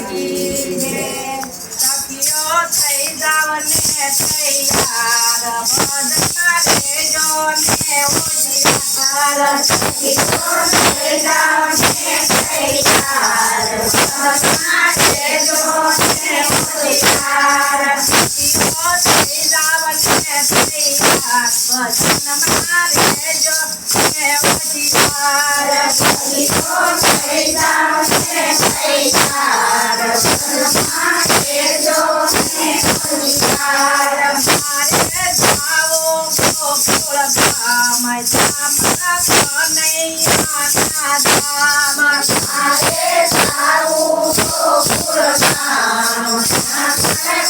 કી જય સખીઓ થઈ જાવને તૈયાર ભજનમાં રેજો ને હોશિયાર સખીઓ થઈ જાવને તૈયાર ભજનમાં રેજો ને હોશિયાર સખીઓ થઈ જાવને તૈયાર ભજનમાં રેજો ને હોશિયાર સખીઓ થઈ જાવને તૈયાર ભજનમાં રેજો ને હોશિયાર મારે જાવો ગોકુળ ધામ ચામડા કનૈયાના ધામ મારે જાવું ગોકુળ ધામ ચામડા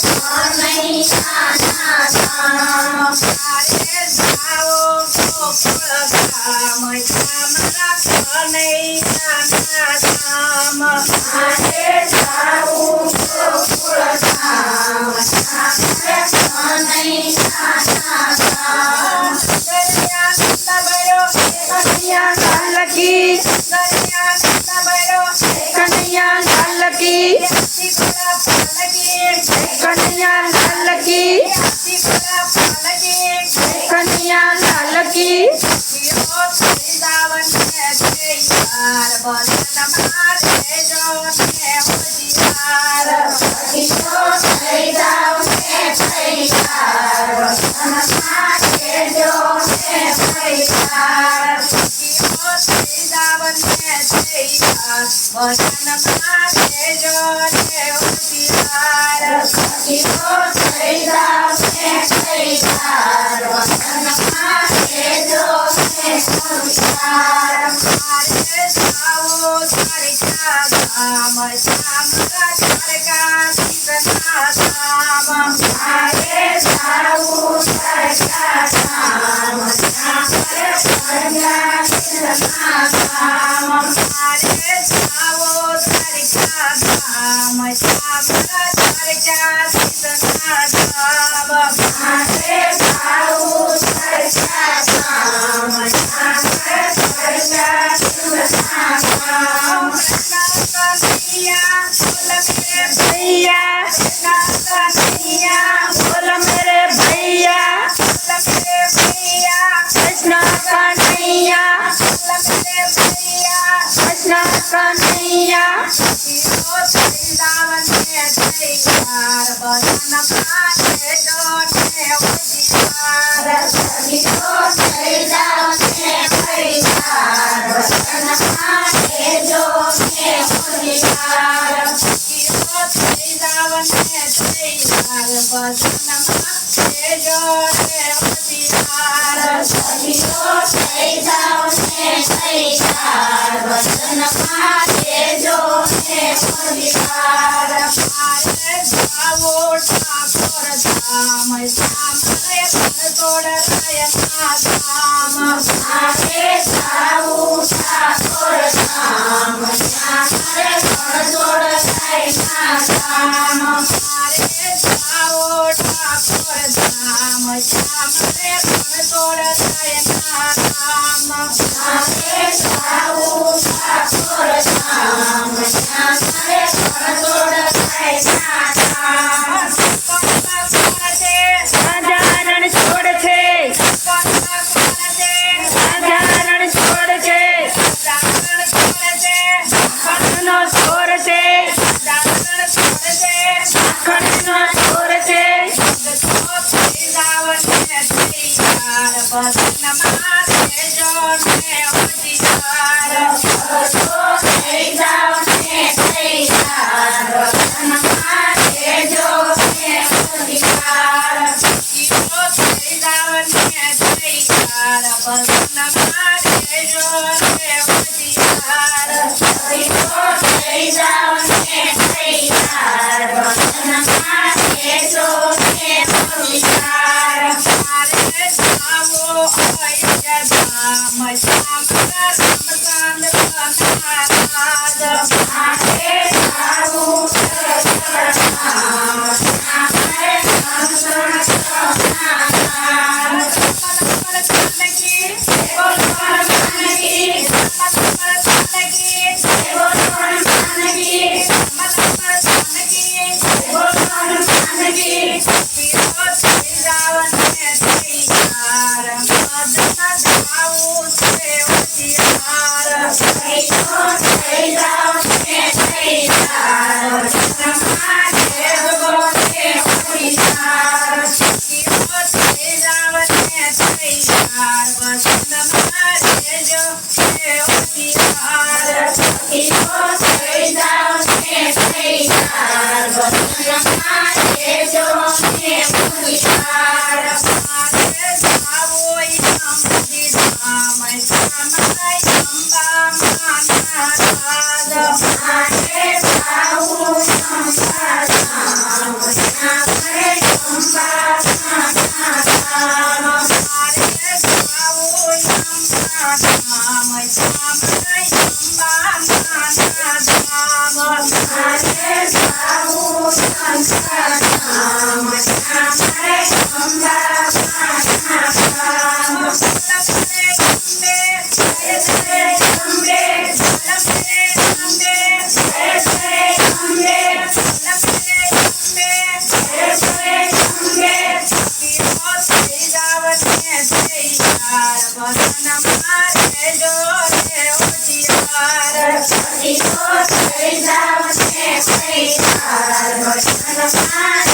કનૈયાના ધામ મારે જાવો ગોકુળ ધામ ચામડા કનૈયાના ધામ મારે જાવું ગોકુળ ધામ ચામડા કનૈયાના ધામ દરિયાનંદ ભયો કનૈયા લાલ કી દરિયાનંદ ભયો કનૈયા લાલ કી કનૈયા લાલ કી કનૈયા લાલ કી સખીઓ થઈ જાવને તૈયાર ભજનમાં રેજો ને હોશિયાર સખીઓ થઈ જાવને તૈયાર ભજનમાં રેજો ને હોશિયાર સખીઓ થઈ જાવને તૈયાર ભજનમાં રેજો ને હોશિયાર સખીઓ થઈ જાવને તૈયાર ભજનમાં રેજો ને હોશિયાર મારે જાવો દ્વારકા ધામ ચામડા દ્વારકાધીશના ધામ મારે જાવું દ્વારકા ધામ ચામડા દ્વારકાધીશના ધામ મારે જાવો દ્વારકા ધામ ચામડા દ્વારકાધીશના ધામ મારે જાવું દ્વારકા ધામ ચામડા દ્વારકાધીશના ધામ કનૈયા બોલ મેરે ભૈયા કૃષ્ણ કનૈયા કૃષ્ણ કનૈયા સખીઓ થઈ જાવને તૈયાર ભજનમાં રેજો ને હોશિયાર સખીઓ થઈ જાવને તૈયાર ભજનમાં રેજો ને હોશિયાર સખીઓ થઈ જાવને તૈયાર ભજનમાં રેજો ને હોશિયાર સખીઓ થઈ જાવને તૈયાર ભજનમાં રેજો ને હોશિયાર મારે જાવો ઠાકોર ધામ સામરે તોડ રાયના ધામ મારે જાવું ઠાકોર ધામ સામરે તોડ રાયના ધામ મારે જાવો ઠાકોર ધામ સામરે તોડ રાયના ધામ મારે જાવું ઠાકોર ધામ સામરે તોડ રાયના Bye.